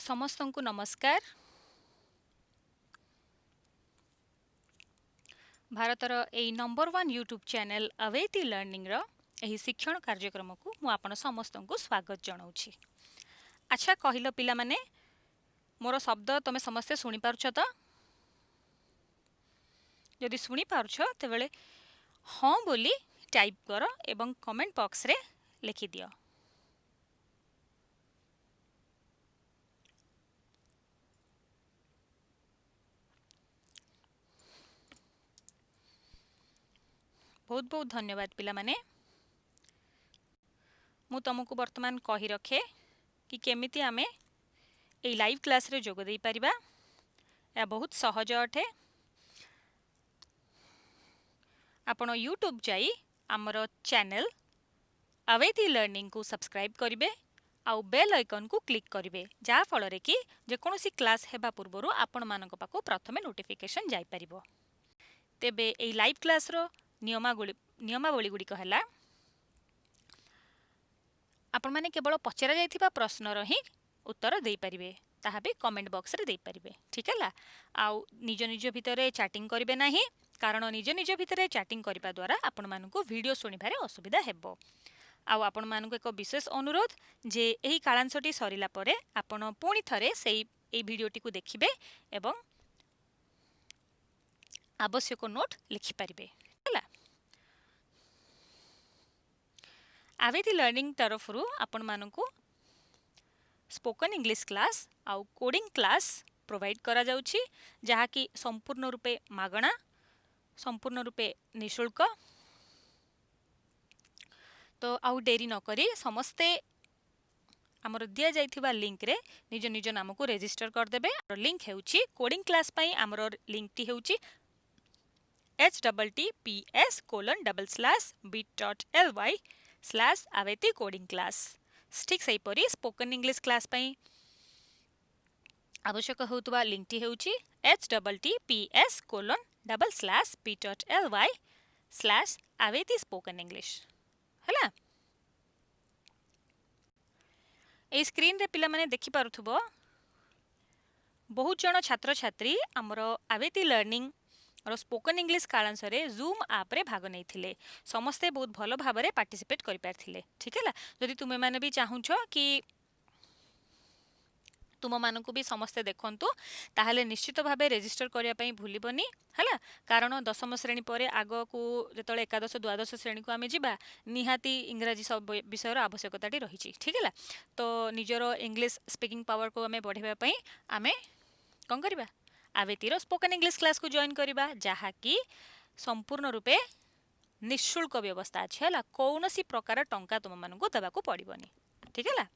समस्तंकु नमस्कार। भारतर ए number 1 YouTube channel अवेती learning रो एही शिक्षण कार्यक्रम को मु आपण समस्तंकु स्वागत जनाउछि। अच्छा कहिलो पिला माने मोर शब्द तमे समस्ते सुनि पारुछ त? यदि सुनि पारुछ ते बेले हां बोली टाइप करो एवं कमेंट बॉक्स रे लिखि दियो। बहुत बहुत धन्यवाद पिला माने। मु तुमको वर्तमान कहि रखे कि केमिति आमे ए लाइव क्लास रे जोग देई परिबा। या बहुत सहज अटे। आपण यूट्यूब जाई हमर चैनल अवेती लर्निंग को सब्सक्राइब करिवे आउ बेल आइकन को क्लिक करिवे जा फल रे कि जे कोनोसी क्लास हेबा पूर्वरु आपण मानक पाको प्रथमे नोटिफिकेशन जाई परिबो। तेबे ए लाइव क्लास रो नियमावली गुडी कहला आपण माने केवल पचरा जाइथिबा प्रश्नर ही उत्तर देई परिवे ताहा भी कमेंट बॉक्स रे देई परिवे। ठीक है आउ निज निज भितरे चैटिंग करिवे नाही कारण निज निज भितरे चैटिंग करिबा द्वारा आपण मानकु वीडियो सुनिबारे असुविधा हेबो। आउ आपण मानकु एक विशेष अनुरोध जे एही कालांशटी सरिला परे आपण पुणी थरे सेही ए वीडियोटी को देखिबे एवं आवश्यक नोट लिखि परिबे। हला आवेती लर्निंग तरफरु आपण मानकु स्पोकन इंग्लिश क्लास आउ कोडिंग क्लास प्रोवाइड करा जाउछि जहा कि संपूर्ण रूपे मागणा संपूर्ण रूपे निशुल्क। तो आउ डेरी न करी समस्ते हमर दिया जाइथिबा लिंक रे निज निज नाम को रजिस्टर कर देबे। लिंक हेउछि कोडिंग क्लास पई हमर लिंक टी हेउछि https://bit.ly/aveti कोडिंग क्लास। ठीक सही परी स्पोकन इंग्लिश क्लास पई आवश्यक होतबा लिंक टी हेउछि https://bit.ly/aveti spoken english। हला ए स्क्रीन रे पिला माने देखि पारुथबो बहुत जन छात्र छात्री हमर आवेती लर्निंग और स्पोकन इंग्लिश कालांश रे जूम ऐप रे भाग नै थिले। समस्ते बहुत भलो भाव रे पार्टिसिपेट करि पारथिले। ठीक है जदि तुमे माने भी चाहुछ कि तुम मानकु भी समस्ते देखंतु ताहले निश्चित भाबे रजिस्टर करिया पई भूलिबनी हला कारण दशम श्रेणी परे आगो को जेतले एकादश द्वादश श्रेणी को आमे जिबा निहाती इंग्रजी सब विषय रो आवश्यकताटी रहिछि। ठीक है तो निजरो इंग्लिश स्पीकिंग पावर को आमे बढ़ेबा पई आमे कोन करबा आवेती रो स्पोकन इंग्लिश क्लास को जॉइन करबा जहा कि संपूर्ण रूपे निशुल्क व्यवस्था अछि हला कोनोसी प्रकार टंका तुम मानकु दबा को पड़िबनी। ठीक है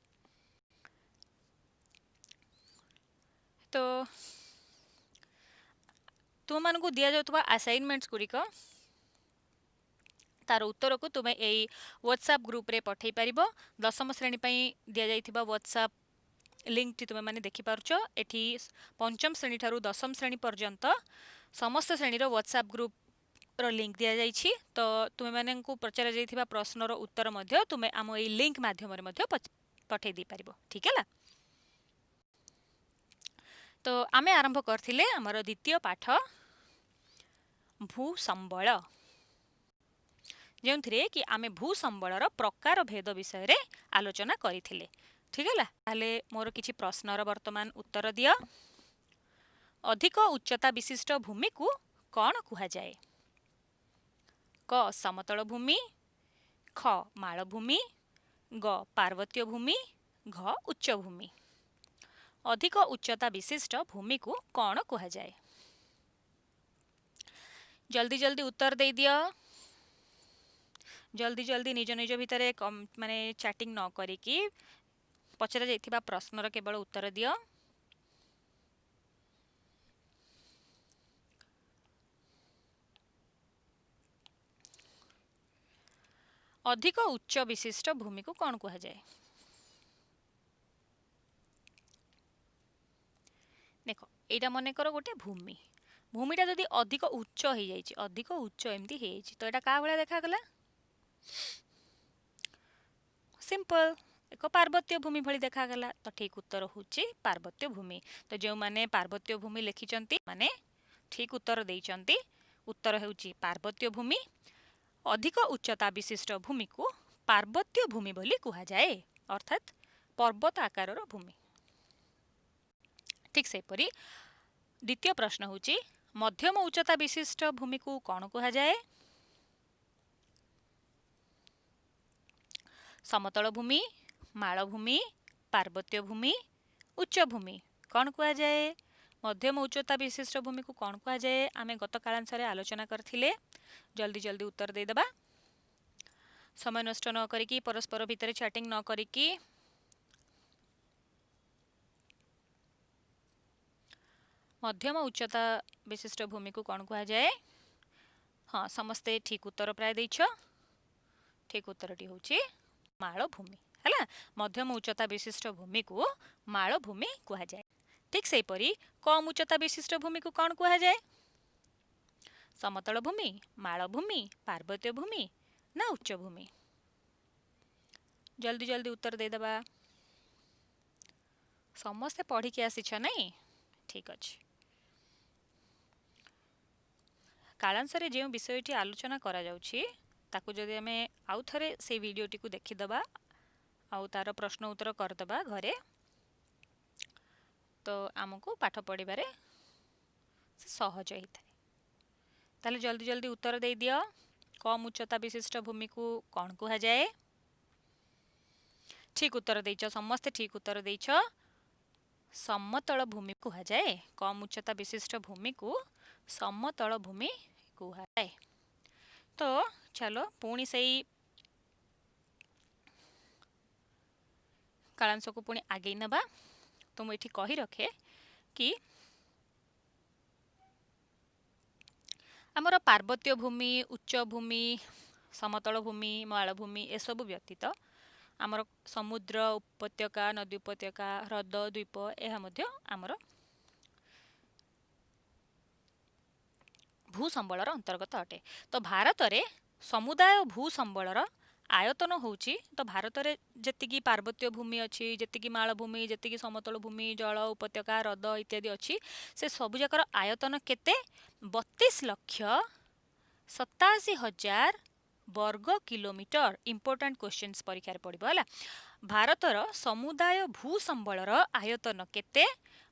तो तुम मानकु दिया जाउतबा असाइनमेंट्स गुरिक तार उत्तर को तुमे एई व्हाट्सएप ग्रुप रे पठै परिबो। दशम श्रेणी पई दिया जाइथिबा व्हाट्सएप लिंक टी तुमे माने देखि पारुछो। एठी पंचम श्रेणी थारु दशम श्रेणी पर्यंत समस्त श्रेणी रो व्हाट्सएप ग्रुप रो लिंक दिया जाइछि। तो तुमे माने को प्रचार जाइथिबा प्रश्न रो उत्तर मध्ये तुमे आम एई लिंक माध्यम रे मध्ये पठै दी परिबो। ठीक है तो आमे आरंभ करथिले हमर द्वितीय पाठ भूसंबल जेउथिरे कि आमे भूसंबलर प्रकार भेद विषय रे आलोचना करिथिले। ठीक है ताले मोर किछि प्रश्नर वर्तमान उत्तर दियो। अधिक उच्चता विशिष्ट भूमि को कौन कुहा जाए? क समतल भूमि, ख मालभूमि, ग पार्वत्य भूमि, घ उच्च भूमि। अधिक उच्चता विशिष्ट भूमि को कौन कुहा जाए? जल्दी जल्दी उत्तर दे दियो। जल्दी जल्दी निज निज भितरे माने चैटिंग न करी कि पचरा जाइथिबा प्रश्नर केवल उत्तर दियो। अधिक उच्च विशिष्ट भूमि को कौन कुहा जाए? देखो एटा मने करो गोटे भूमि भूमिटा जदि अधिक उच्च हो जाइए अधिक उच्च एमती हो तो यहाँ क्या भाया देखा गला सिंपल एक पार्वत्य भूमि भली देखागला तो ठीक उत्तर होची पार्वत्य भूमि। तो जो माने पार्वत्य भूमि लिखिचंती माने ठीक उत्तर देइचंती। उत्तर हेउची पार्वत्य भूमि। अधिक उच्चता विशिष्ट भूमि को पार्वत्य भूमि बोली कुहा जाए, अर्थात पर्वत आकारर भूमि। ठीक सेपरी द्वितीय प्रश्न होची मध्यम उच्चता विशिष्ट भूमि को कौन कुहा जाए? समतल भूमि, मालभूमि, पार्वत्य भूमि, उच्च भूमि कौन कुहा जाए? मध्यम उच्चता विशिष्ट भूमि को कौन कुहा जाए? आमे गत कालांशरे आलोचना करथिले। जल्दी जल्दी उत्तर दे देबा। समय नष्ट न करिकी परस्पर भितर चैटिंग न करिकी मध्यम उच्चता विशिष्ट भूमि को कौन कुहा जाए? हाँ समस्ते ठीक उत्तर प्राय देइछ। ठीक उत्तरटी होची मालभूमि हैला। मध्यम उच्चता विशिष्ट भूमि को मालभूमि कुहा जाए। ठीक सेपरी कम उच्चता विशिष्ट भूमि को कौन कुहा जाए? समतल भूमि, मालभूमि, पार्वत्य भूमि ना उच्च भूमि? जल्दी जल्दी उत्तर दे देबा। समस्ते पढ़ी के आसीछ नहीं? ठीक अछि। कालांशरे जो विषयटी आलोचना करा जाउछि ताकू जदि आमे आउ थरे से वीडियोटी को देखिदबा आउ तार प्रश्न उत्तर करदबा घरे तो आमको पाठ पढ़िबारे सहज होता है। ताले जल्दी जल्दी उत्तर दे दियो। कम उच्चता विशिष्ट भूमि को कौन कुहा जाए? ठीक उत्तर देइछ। समस्ते ठीक उत्तर देइछ। समतल भूमि कुहा जाए। कम उच्चता विशिष्ट भूमि को समतल भूमि कुहा जाए। तो चलो पुणी सही कालांश को पुणी आगे नबा। तो मुझे कही रखे कि आमर पार्वत्य भूमि, उच्च भूमि, समतल भूमि, मालभूमि ए सब व्यतीत आमर समुद्र उपत्यका, नदी उपत्यका, ह्रद, द्वीप यह मध्य आमर भूसंबलर अंतर्गत अटे। तो भारत रे समुदाय भूसंबलर आयतन होची तो भारत रे जेतिकी पार्वत्य भूमि अच्छी, जेतिकी मालभूमि, जेतिकी समतल भूमि, जल उपत्यका, ह्रद इत्यादि अच्छी से सबु जाकर आयतन केते 32,87,000 वर्ग किलोमीटर। इंपोर्टेंट क्वेश्चंस परीक्षा रे पड़िबो हला। भारतर समुदाय भूसंबलर आयतन केते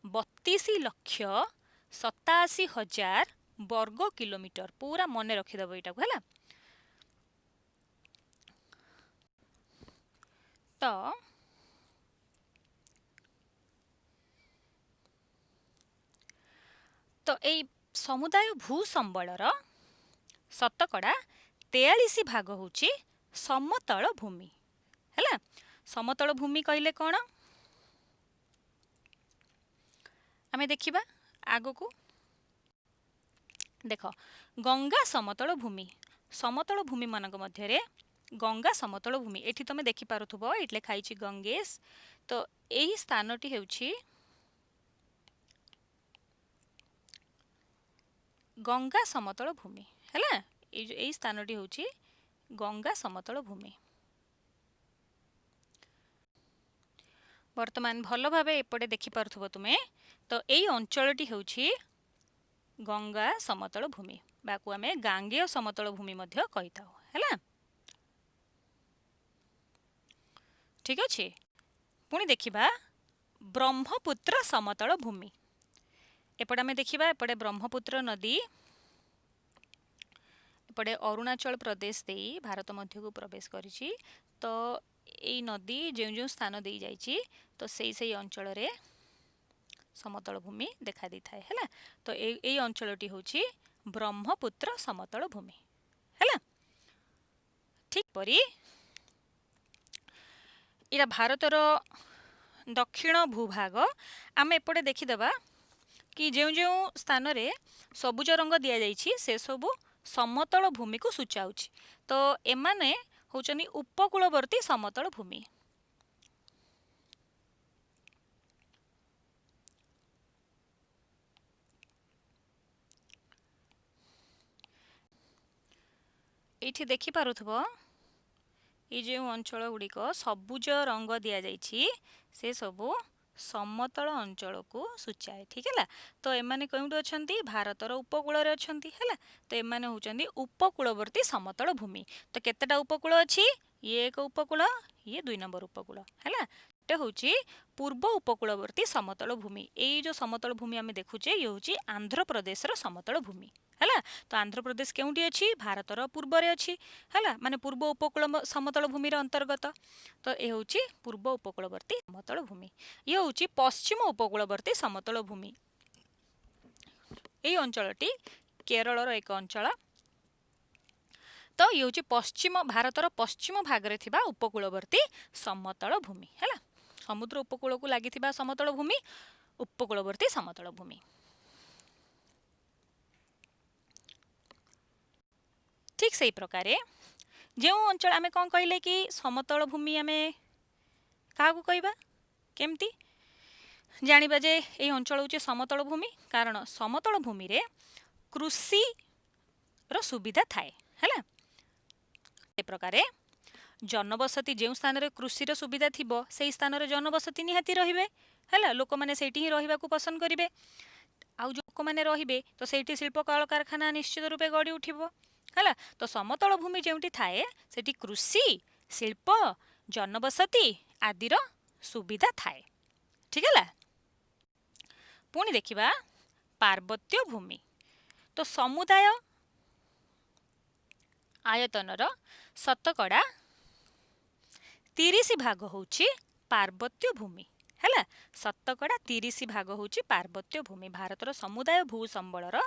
32,87,000 वर्ग किलोमीटर। पूरा मन रखिदबो एटा को हला। तो ए समुदाय भूसंबलर शतकड़ा 43 भाग होची समतल भूमि हैला। समतल भूमि कहले कौन आमे देखिबा आगो को देख। गंगा समतल भूमि मानक मध्यरे गंगा समतल भूमि एठी तमे देखि पारुथबो एट लेखाई छि गंगेश। तो एही स्थानटी हेउछि गंगा समतल भूमि हैला। एई स्थानटी हेउछि गंगा समतल भूमि। वर्तमान भल भाबे एपटे देखि पारुथबो तुमे। तो एई अंचलटी हेउछि गंगा समतल भूमि बाकू आमे गांगेय समतल भूमि मध्य कहिताउ हैला। ठीक अछि। पुणी देखिबा ब्रह्मपुत्र समतल भूमि। एपटे आमे देखिबा एपटे ब्रह्मपुत्र नदी एपटे अरुणाचल प्रदेश दे भारत मध्य को प्रवेश करिछि। तो एई नदी जो जो स्थान दे जाइछि तो सेई अंचल रे समतल भूमि देखा दी थाए हैला। तो एई अंचलटी होछि ब्रह्मपुत्र समतल भूमि हैला। ठीक परी इरा भारतर दक्षिण भूभाग आम एपटे देखीदबा कि जो जो स्थान रे सबुज रंग दिया जाइछि से सबु समतल भूमि को सूचाउछि। तो एमाने होचनी उपकूलवर्ती समतल भूमि। एठी देखि पारुथबो ये जो अंचल गुड़िक सबुज रंग दि जाइए से सबू समतल अंचल को सूचाए ठीक है। तो एमाने कौटी अच्छा भारतर उपकूल अच्छा है। तो एमाने होउछन्ती उपकूलवर्ती समतल भूमि। तो केतेटा उपकूल अच्छी ये एक उपकूल ये 2 नंबर उपकूल है। ये हूँ पूर्व उपकूलवर्ती समतल भूमि। ये जो समतल भूमि आम देखुचे ये हूँ आंध्र प्रदेश समतल भूमि है। तो आंध्र प्रदेश केउंटी अच्छी भारतर पूर्व रे अच्छी है माने पूर्व उपकूल समतल भूमि अंतर्गत। तो ये हूँ पूर्व उपकूलवर्ती समतल भूमि ये हूँ पश्चिम उपकूलवर्ती समतल भूमि। ये अंचलटी केरल एक अंचल। तो ये हूँ पश्चिम भारतर पश्चिम भाग में उपकूलवर्ती समतल भूमि है। समुद्र उपकूल को लगी समतल भूमि उपकूलवर्ती समतल भूमि। ठीक से प्रकार जो अंचल आम कौन कहले कि समतल भूमि आम क्या कहवा केमती जानिबा जे ये अंचल हूँ समतल भूमि कारण समतल भूमि रे कृषि रो सुविधा थाए है। ए प्रकार जनबसती जो स्थान रे कृषि रो सुविधा थिबो से स्थान रे जनबसती निहाती रहिबे है। लोक मैंने सेठी ही रहिबा को पसंद करिवे। आउ जो लोक मैंने रहिबे तो सेठी शिल्प कल कारखाना निश्चित रूपे गढ़ी उठिबो है। तो समतल भूमि जोटी थाए सेठी कृषि शिल्प जनबसती आदिर सुविधा थाए ठीक है। पुणी देखिबा पार्वत्य भूमि। तो समुदाय आयतनर शतकड़ा 30 भाग होउची पार्वत्य भूमि है। शतकड़ा 30 भाग होउची पार्वत्य भूमि। भारतर समुदाय भू संबलर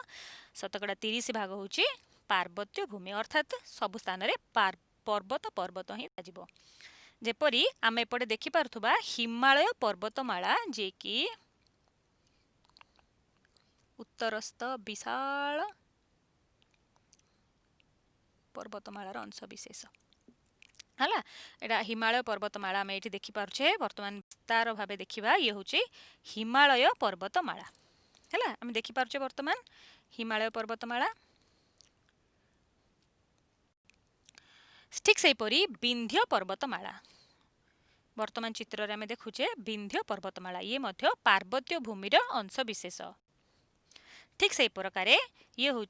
शतकड़ा 30 भाग होउची पार्वत्य भूमि अर्थात सब स्थान रे पर्वत पर्वत ही आजिबो। जेपरी आम एपटे देखि पारुथबा हिमालय पर्वतमाला जे कि उत्तरस्थ विशाल पर्वतमालार अंश विशेष है। यहाँ हिमालय पर्वतमाला आम ये देखिपे बर्तमान विस्तार भाव देखा ये हूँ हिमालय पर्वतमाला है। आम देखिपे बर्तमान हिमालय पर्वतमाला ठीक से विंध्य पर्वतमाला बर्तमान चित्र रे आम देखुचे विंध्य पर्वतमाला ये मध्य पार्वत्य भूमिर अंश विशेष। ठीक से प्रकार ये हूँ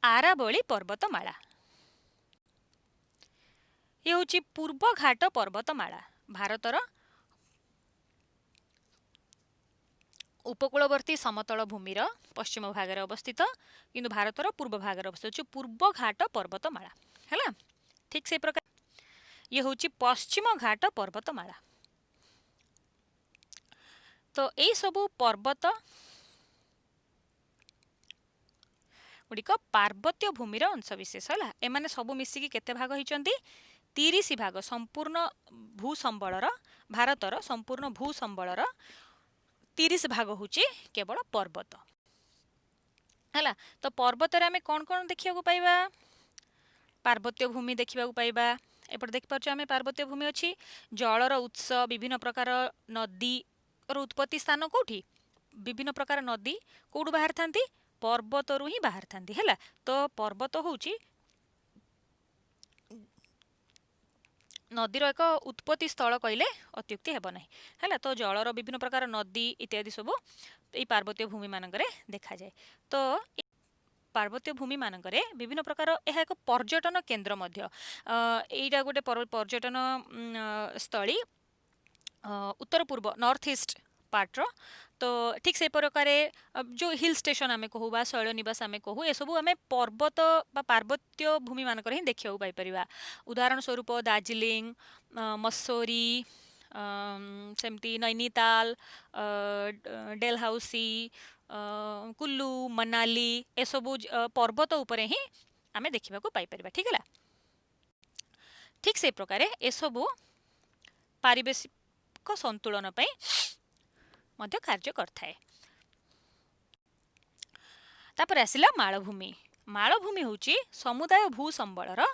आरावली पर्वतमाला ये हूँ पूर्व घाट पर्वतमाला भारतर उपकूलवर्ती समतल भूमिर पश्चिम भाग में अवस्थित किंतु भारतर पूर्व भाग में अवस्थित पूर्व घाट पर्वतमाला है। ठीक से प्रकार ये हूँ पश्चिम घाट पर्वतमाला। तो यही सबू पर्वत गुड़िक पार्वत्य भूमिर अंश विशेष है। एमाने सबू मिसिकी केते भाग होइचंती 30 भाग संपूर्ण भूसंबलर भारतर संपूर्ण भूसंबलर 30 भाग होची केवल पर्वत है। तो पर्वत रे आमे कौन कौन देखिया को पाइबा पार्वत्य भूमि देखा पाइबा एपटे देखिपार आम पार्वत्य भूमि अच्छी जलर उत्स विभिन्न प्रकार नदी उत्पत्ति स्थान कौटी विभिन्न प्रकार नदी कौटू बाहर था पर्वत रु ही बाहर था है। तो पर्वत हूँ नदीर एक उत्पत्ति स्थल कहले अत्युक्ति हेब नहीं है। तो जलर विभिन्न प्रकार नदी इत्यादि सब ये पार्वत्य भूमि मानक देखा जाए। तो पार्वत्य भूमि मानकरे विभिन्न प्रकार यह एक पर्यटन केन्द्र मध्य एटा गोटे पर्यटन स्थली उत्तर पूर्व नॉर्थ ईस्ट पार्टर। तो ठीक से प्रकार जो हिल स्टेशन आम कहू बा शैलनिवास आम कहू ये सब आम पर्वत बा पार्वत्य भूमि मानक ही देखा पाइपर। उदाहरण स्वरूप दार्जिलिंग मस्सोरी सेमती नैनीताल डेलहाउसी कुल्लू मनाली ए सबू पर्वत उपरे ही आमे देखा पाइपर ठीक है। ठीक से प्रकार ए सबू पारिवेशिक संतुलन मध्य कार्य करथाए। तापर आसिला मालभूमि। मालभूमि होची समुदाय भू संबलर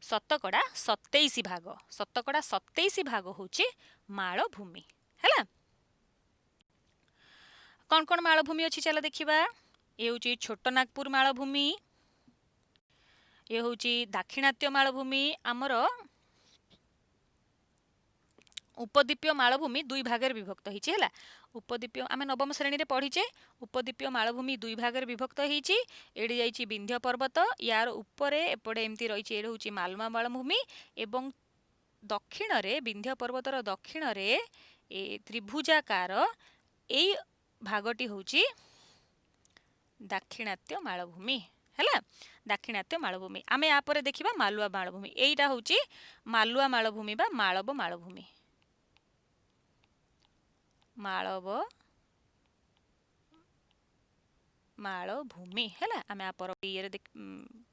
शतकड़ा 27 भाग शतकड़ा 27 भाग होची मालभूमि है। कौन कौन मालभूमि अच्छी चल देखा ये हूँ छोट नागपुर मालभूमि ये हूँ दाक्षिणात्य मालभूमि आमर उपद्वीपीय मालभूमि दुई भागरे विभक्त होइछि हैला। उपद्वीपीय आमे नवम श्रेणी रे पढ़िचे। उपद्वीपीय मालभूमि दुई भागरे विभक्त होइछि। एडी जाइछि विंध्य पर्वत, यार ऊपरे एपटे एमती रहिछि एडी होछि मालवा मालभूमि, एवं दक्षिण रे विंध्य पर्वतर दक्षिण रे ए त्रिभुजाकार एई भागटी होछि दाक्षिणात्य मालभूमि हैला। दाक्षिणात्य मालभूमि आमे या परे देखिबा मालवा मालभूमि। एईटा होछि मालवा मालभूमि बा मालव मालभूमि। मालव मालभूमि हैला। आमे आपर ये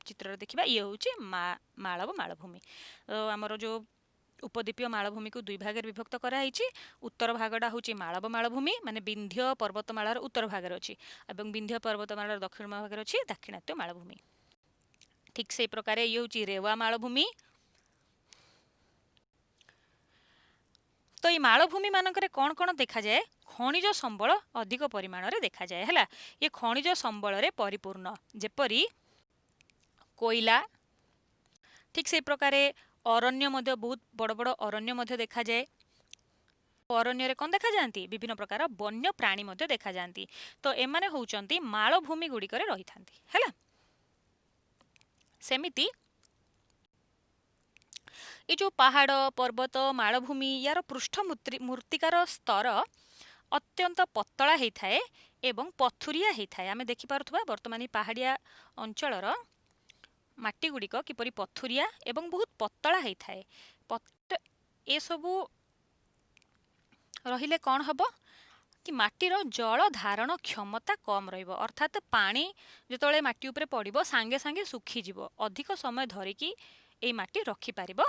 चित्र देखिबा ये होछि मालव मालभूमि। हमर जो उपद्वीपीय मालभूमि को दुई भाग विभक्त कराई। उत्तर भागटा हूँ मालव मालभूमि माने विंध्य पर्वतमालार उत्तर भाग अच्छी, और विंध्य पर्वतमालार दक्षिण भाग अच्छी दाक्षिणात्य मालभूमि। ठीक से प्रकार ये हूँ रेवा मालभूमि। तो ये मालभूमि मानकरे कौन कौन देखा जाए? खनिज संबल अधिक परिमाण रे देखा जाए हैला। ये खनिज संबल रे परिपूर्ण, जेपरी कोयला, ठीक से प्रकार अरण्य मध्य बहुत बड़ बड़ अरण्य मध्य देखा जाए। अरण्य रे कौन देखा जाती? विभिन्न प्रकार वन्य प्राणी मध्य देखा जाती। तो एमाने होउचंती मालभूमि गुड़िक रही थांती हैला। सेमिति ये जो पहाड़ पर्वत मालभूमि यार पृष्ठ मृत्तिकार स्तर अत्यंत पतला होता है एवं पथुरिया होता है। आमे देखि पारुथबा वर्तमान पहाड़िया अंचलर माटी गुड़िक किपरि पथुरिया एवं बहुत पतला होता है। ए सबू रहिले कौन हबो कि माटीर जल धारण क्षमता कम रहिबो, अर्थात पानी जेतोले माटी उपरे पड़िबो सांगे सांगे सुखी जिवो, अधिक समय धरिकी ए माटी रखि पारिबो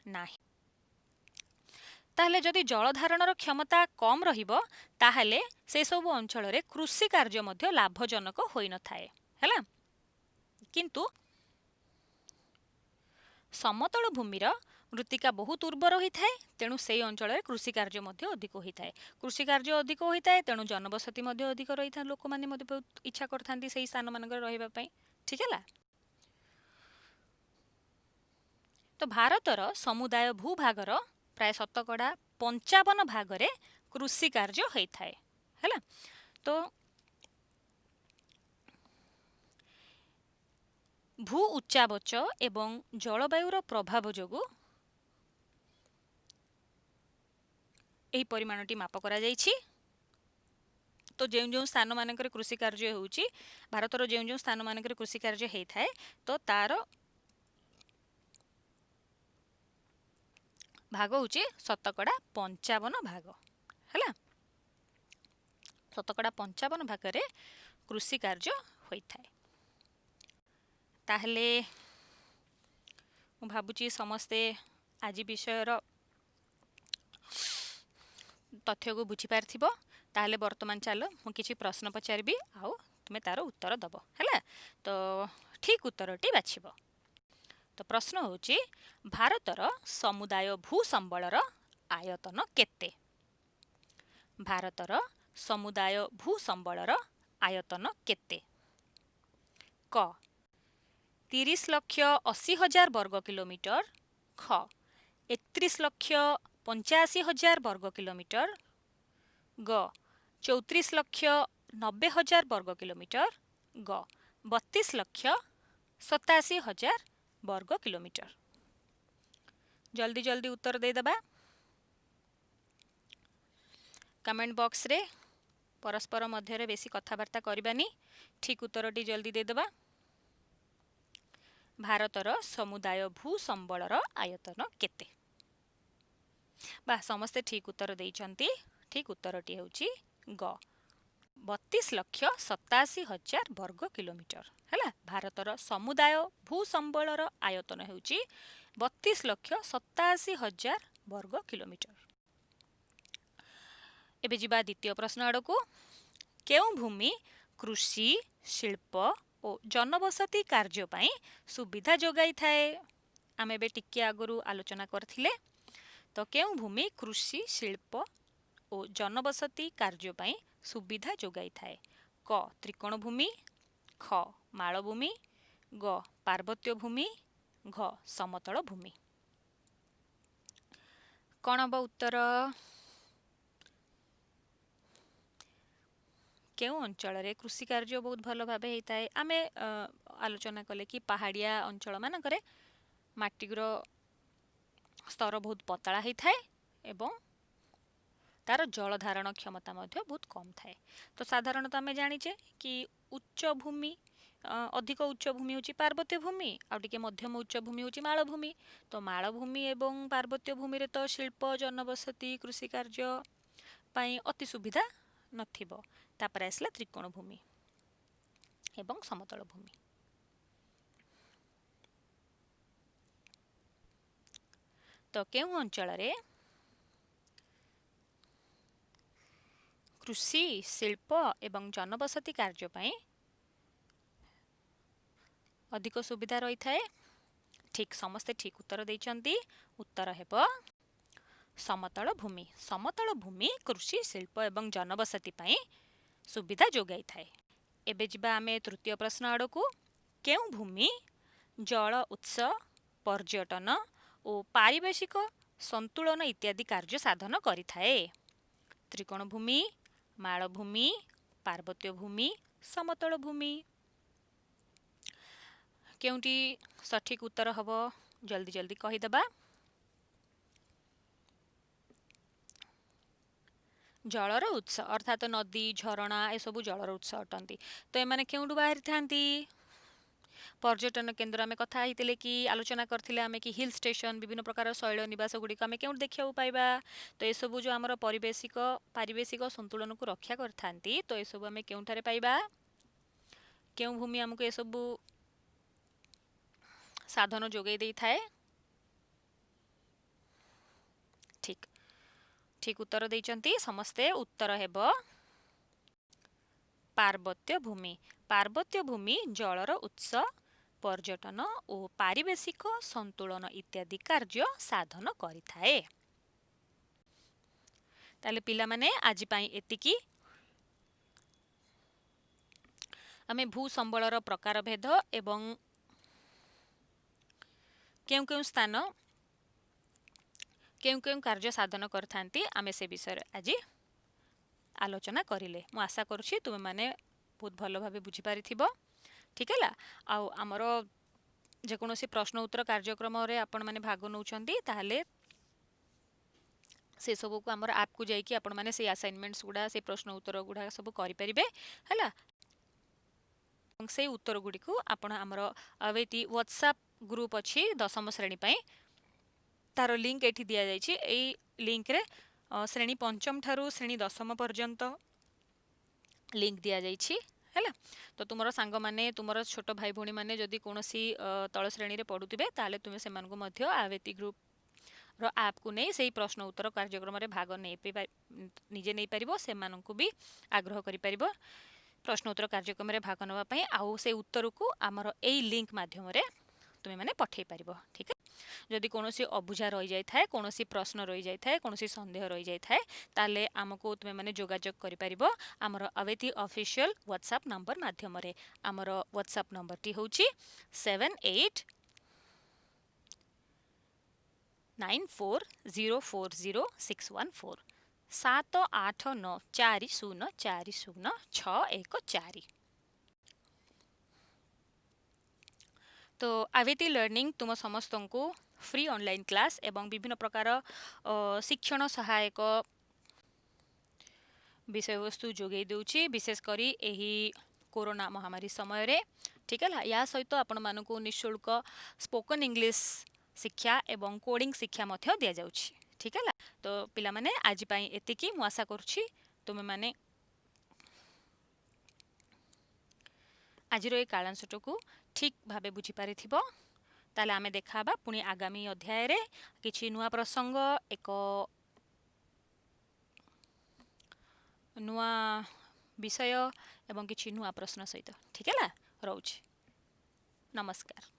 नाही। ताहले जदि जल धारणर क्षमता कम रहिबो ताहले से सबु अंचल रे कृषि कार्य मध्य लाभजनक होई न थाए हैला। किंतु समतल भूमिर मृत्तिका बहुत उर्वर होता है, तेणु से अंचल में कृषि कार्य अधिक होता है। कृषि कार्य अधिक होता है तेणु जनबसती अधिक रही था, लोक मैंने बहुत इच्छा करथांती से स्थान मान रही। ठीक है। तो भारतर समुदाय भूभागर प्राय 55% भागरे कृषि कार्य होता है। तो भू उच्चावच एवं जलवायुर प्रभाव जोगु यही परिमाणटी माप करा जाइछि। तो जो जो स्थान मानक कृषि कार्य होउछि, भारतर जो जो स्थान मानक कृषि कार्य होता है तो तार भाग होउछि 55% भाग हैला। 55% भागरे कृषि कार्य होता है। ताहले मु भाबुछि समस्ते आज विषयर तथ्य को बुझी पारथिबो। ताहले वर्तमान चलो मु किछि प्रश्न पचारिबी आउ तुमे तार उत्तर दबो हैला। तो ठीक उत्तरटी बाछिबो। तो प्रश्न होउछि भारतर समुदाय भू संबलर आयतन केते? भारतर समुदाय भू संबलर आयतन केते? क 30,80,000 वर्ग किलोमीटर, ख 31,85,000 वर्ग किलोमीटर, ग 34,90,000 वर्ग किलोमीटर, ग 32,87,000 वर्ग किलोमीटर। जल्दी जल्दी उत्तर दे दबा कमेंट बॉक्स रे। परस्पर मध्य रे बेसी कथाबार्ता करबानी, ठीक उत्तरटी जल्दी दे दबा। भारतर समुदाय भू संबलर आयतन केते? बा समस्ते ठीक उत्तर देइचंती। ठीक उत्तरटी होउची ग 32,87,000 वर्ग किलोमीटर हैला। भारतर समुदाय भू संबलर आयतन होउची 32,87,000 वर्ग किलोमीटर। एबे जिबा द्वितीय प्रश्न आड़कू। केउ भूमि कृषि शिल्प और जनबसती कार्य पाई सुविधा जोगाई थाए? आमे बे टिके आगरू आलोचना करथिले। तो केउ भूमि कृषि शिल्प और जनबसती कार्य पाई सुविधा जोगाई थाए? क त्रिकोण भूमि, ख मालभूमि, ग पार्वत्य भूमि, घ समतल भूमि। क कौन हम उत्तर केउ अंचल रे कृषि कार्य बहुत भल भाव होता है आम आलोचना कले कि पहाड़िया अंचल मानक माटीर स्तर बहुत पतला होता है एवं तार जल धारण क्षमता बहुत कम थाए। तो साधारणतः आम जाचे कि उच्च भूमि अधिक उच्च भूमि हूँ पार्वत्य भूमि आउे मध्यम उच्च भूमि हूँ मालभूमि। तो मालभूमि एवं पार्वत्य भूमि रे तो शिल्प जनबसति कृषि कार्य पाई अति सुविधा नथिबो। तापर आसला त्रिकोण भूमि एवं समतल भूमि। तो केउ अंचल रे कृषि शिल्प एवं जनबसति कार्य पाई अधिक सुविधा रही थाए। ठीक समस्ते ठीक उत्तर देइचंती। उत्तर हेब समतल भूमि। समतल भूमि कृषि शिल्प एवं जनबसति पाई सुविधा जोगाई थाए। एबे जिबा आमे तृतीय प्रश्न आड़कू केउ भूमि जल उत्स पर्यटन और पारिवेशिक संतुलन इत्यादि कार्य साधन करि थाए। त्रिकोण भूमि, मालभूमि, पार्वत्य भूमि, समतल भूमि। केउटी सठिक उत्तर हब जल्दी जल्दी कहीदबा। जलर उत्स अर्थात नदी झरणा ए सबु जलर उत्स अटंती। तो एमाने केउटु बाहरी थांती पर्यटन केन्द्र आम कथा होते कि आलोचना करथिले आमे कि हिल स्टेशन विभिन्न प्रकार शैल निवास गुड़िक आम केउट देखा पाइबा। तो यसबु जो आमर पारिवेशिक संतुलन को रक्षा करथांती। तो यसबु आम केउठारे पाइबा केउ भूमि आमको यसबु साधन जोगई देई थाए। ठीक ठीक उत्तर देइचंती समस्ते। उत्तर हेब पार्वत्य भूमि। पार्वत्य भूमि जलर उत्स पर्यटन और पारिवेशिक संतुलन इत्यादि कार्य साधन करिथाए। ताले पिला माने आज पाई एतिकी। आमे भू संबलर प्रकार भेद एवं केउ केउ स्थान केउ केउ कार्य साधन करथांती आमे से विषय आज आलोचना करिले। मु आशा करुछि तुमे माने बहुत भल भाबे बुझी पारिथिबो। ठीक है आउ आमर जेकोसी प्रश्न उत्तर कार्यक्रम रे आपण माने भाग नउछंती ताहले से सब को आमर ऐप को जाइए आपण माने से असाइनमेंट्स गुडा से प्रश्न उत्तर गुडा सब करि परिबे हैला। से उत्तर गुडी को आपण आमर अवेती व्हाट्सएप ग्रुप अछि दशम श्रेणी पई तार लिंक एठी दिया जाइछि। एई लिंक रे श्रेणी पंचम ठारू श्रेणी दशम पर्यंत लिंक दिया जाइछि हैला। तो तुमरो सांग माने तुमरो छोट भाई भोणी माने जदि कोनोसी तळ श्रेणी रे पढुतिबे ताले तुमे से मानको मध्य आवेती ग्रुप रो ऐप को नहीं सही प्रश्न उत्तर कार्यक्रम रे भाग निजे नहीं पारिबो। से माननको भी आग्रह करि पारिबो प्रश्न उत्तर कार्यक्रम रे भाग नवा पई। आउ से उत्तर को आमर एई लिंक माध्यम रे तुमे माने पठै पारिबो। ठीक है जदि कोनोसी अबुझा रही जाय थाए कोनोसी प्रश्न रही जाय थाए कोनोसी संदेह रही जाय थाए ताले आमको तुमे माने जोगाजोग करि पारिबो आमर अवेती ऑफिशियल व्हाट्सएप नंबर माध्यम रे। आमर व्हाट्सएप नंबर टी होची 7894040614 7894040614। तो आवेती लर्निंग तुम समस्त को फ्री ऑनलाइन क्लास एवं विभिन्न प्रकार शिक्षण सहायक विषय वस्तु जोगई देउची विशेषकर यही कोरोना महामारी समय रे। ठीक है या सहित आपण मानकु निःशुल्क स्पोकन इंग्लिश शिक्षा एवं कोडिंग शिक्षा मध्य दिया जाउची। ठीक है तो पिला माने आज पाई एतिकी मु आशा करूची तुमे माने आज रो ए कालांशट को ठीक भाबे बुझी पारिथिबो। ताले आमे देखाबा पुनी आगामी अध्याय रे किछि नुआ प्रसंग एक नुआ विषय एवं किछि नुआ प्रश्न सहित। ठीक है रोच नमस्कार।